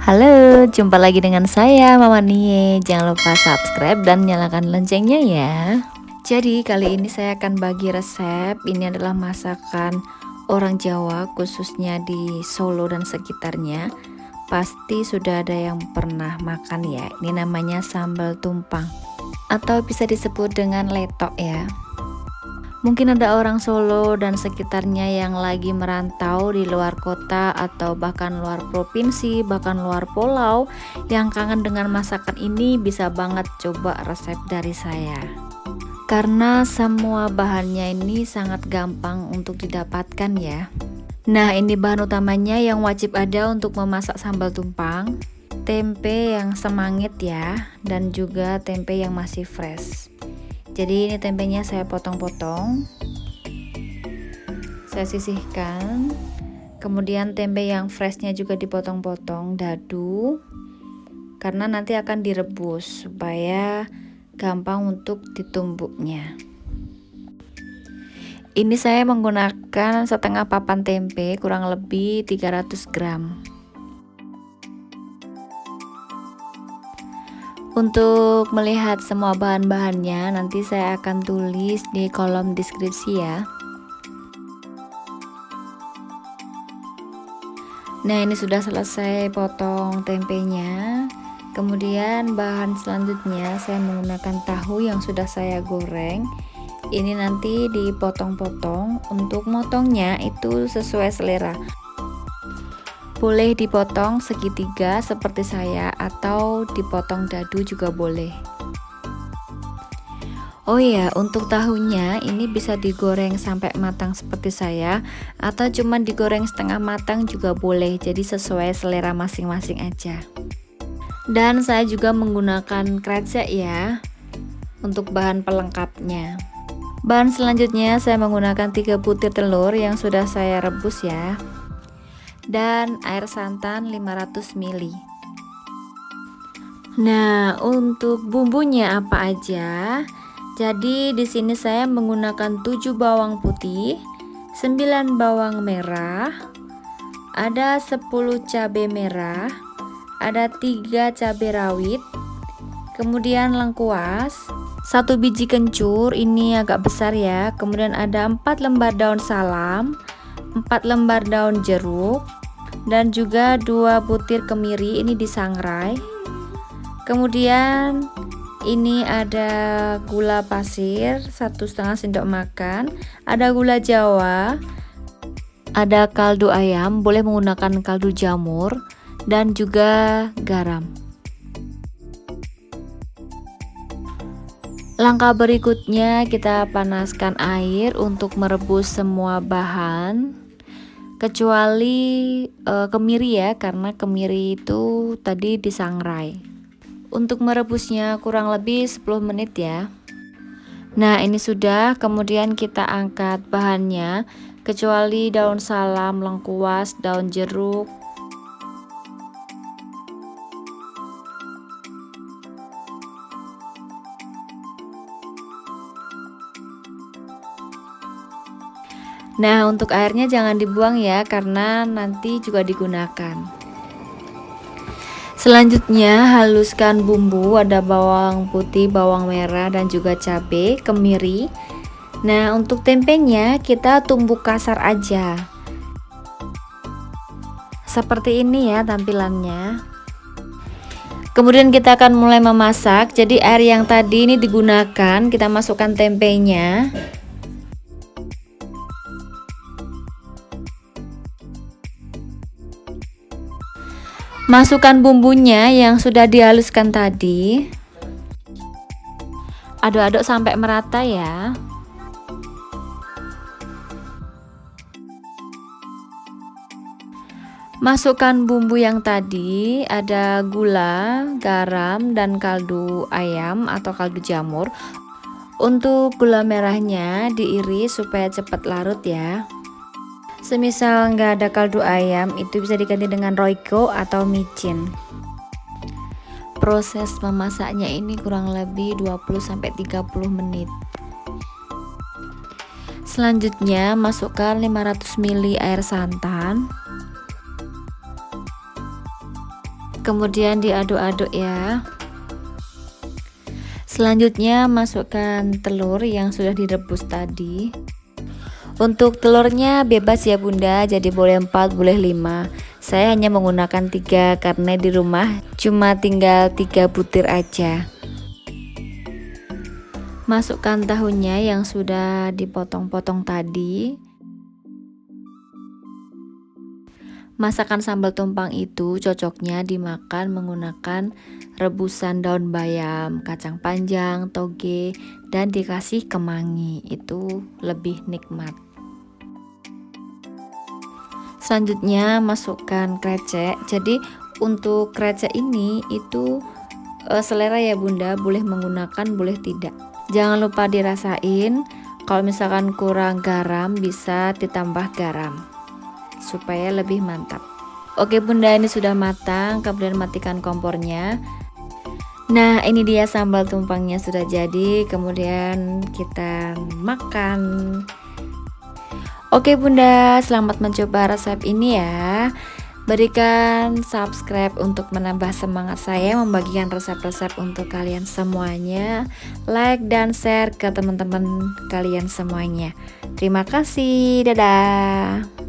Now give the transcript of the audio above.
Halo, jumpa lagi dengan saya Mama Nie. Jangan lupa subscribe dan nyalakan loncengnya ya. Jadi kali ini saya akan bagi resep. Ini adalah masakan orang Jawa, khususnya di Solo dan sekitarnya. Pasti sudah ada yang pernah makan ya. Ini namanya sambal tumpang atau bisa disebut dengan letok ya. Mungkin ada orang Solo dan sekitarnya yang lagi merantau di luar kota atau bahkan luar provinsi, bahkan luar pulau, yang kangen dengan masakan ini. Bisa banget coba resep dari saya. Karena semua bahannya ini sangat gampang untuk didapatkan ya. Nah, ini bahan utamanya yang wajib ada untuk memasak sambal tumpang. Tempe yang semangit ya, dan juga tempe yang masih fresh. Jadi ini tempenya saya potong-potong, saya sisihkan. Kemudian tempe yang freshnya juga dipotong-potong dadu, karena nanti akan direbus supaya gampang untuk ditumbuknya. Ini saya menggunakan setengah papan tempe, kurang lebih 300 gram. Untuk melihat semua bahan-bahannya nanti saya akan tulis di kolom deskripsi ya. Nah, ini sudah selesai potong tempenya. Kemudian bahan selanjutnya saya menggunakan tahu yang sudah saya goreng. Ini nanti dipotong-potong. Untuk motongnya itu sesuai selera. Boleh dipotong segitiga seperti saya atau dipotong dadu juga boleh. Oh iya, untuk tahunya ini bisa digoreng sampai matang seperti saya atau cuma digoreng setengah matang juga boleh. Jadi sesuai selera masing-masing aja. Dan saya juga menggunakan krecek ya untuk bahan pelengkapnya. Bahan selanjutnya saya menggunakan 3 butir telur yang sudah saya rebus ya. Dan air santan 500 ml. Nah, untuk bumbunya apa aja? Jadi di sini saya menggunakan 7 bawang putih, 9 bawang merah, ada 10 cabai merah, ada 3 cabai rawit, kemudian lengkuas, 1 biji kencur, ini agak besar ya. Kemudian ada 4 lembar daun salam, 4 lembar daun jeruk, dan juga 2 butir kemiri, ini disangrai. Kemudian ini ada gula pasir 1,5 sendok makan, ada gula jawa, ada kaldu ayam, boleh menggunakan kaldu jamur, dan juga garam. Langkah berikutnya kita panaskan air untuk merebus semua bahan, kecuali kemiri ya, karena kemiri itu tadi disangrai. Untuk merebusnya kurang lebih 10 menit ya. Nah, ini sudah. Kemudian kita angkat bahannya, kecuali daun salam, lengkuas, daun jeruk. Nah, untuk airnya jangan dibuang ya, karena nanti juga digunakan. Selanjutnya haluskan bumbu, ada bawang putih, bawang merah, dan juga cabai, kemiri. Nah, untuk tempenya kita tumbuk kasar aja. Seperti ini ya tampilannya. Kemudian kita akan mulai memasak. Jadi air yang tadi ini digunakan, kita masukkan tempenya. Masukkan bumbunya yang sudah dihaluskan tadi. Aduk-aduk sampai merata ya. Masukkan bumbu yang tadi, ada gula, garam, dan kaldu ayam atau kaldu jamur. Untuk gula merahnya diiris supaya cepat larut ya. Semisal nggak ada kaldu ayam, itu bisa diganti dengan royco atau micin. Proses memasaknya ini kurang lebih 20-30 menit. Selanjutnya masukkan 500 ml air santan. kemudian diaduk-aduk ya. Selanjutnya masukkan telur yang sudah direbus tadi. Untuk telurnya bebas ya bunda, jadi boleh 4 boleh 5. Saya hanya menggunakan 3 karena di rumah cuma tinggal 3 butir aja. Masukkan tahunya yang sudah dipotong-potong tadi. Masakan sambal tumpang itu cocoknya dimakan menggunakan rebusan daun bayam, kacang panjang, toge, dan dikasih kemangi. Itu lebih nikmat. Selanjutnya masukkan krecek. Jadi untuk krecek ini itu selera ya bunda, boleh menggunakan boleh tidak. Jangan lupa dirasain, kalau misalkan kurang garam bisa ditambah garam supaya lebih mantap. Oke bunda, ini sudah matang, kemudian matikan kompornya. Nah ini dia sambal tumpangnya sudah jadi, kemudian kita makan. Oke bunda, selamat mencoba resep ini ya. Berikan subscribe untuk menambah semangat saya membagikan resep-resep untuk kalian semuanya. Like dan share ke teman-teman kalian semuanya. Terima kasih, dadah.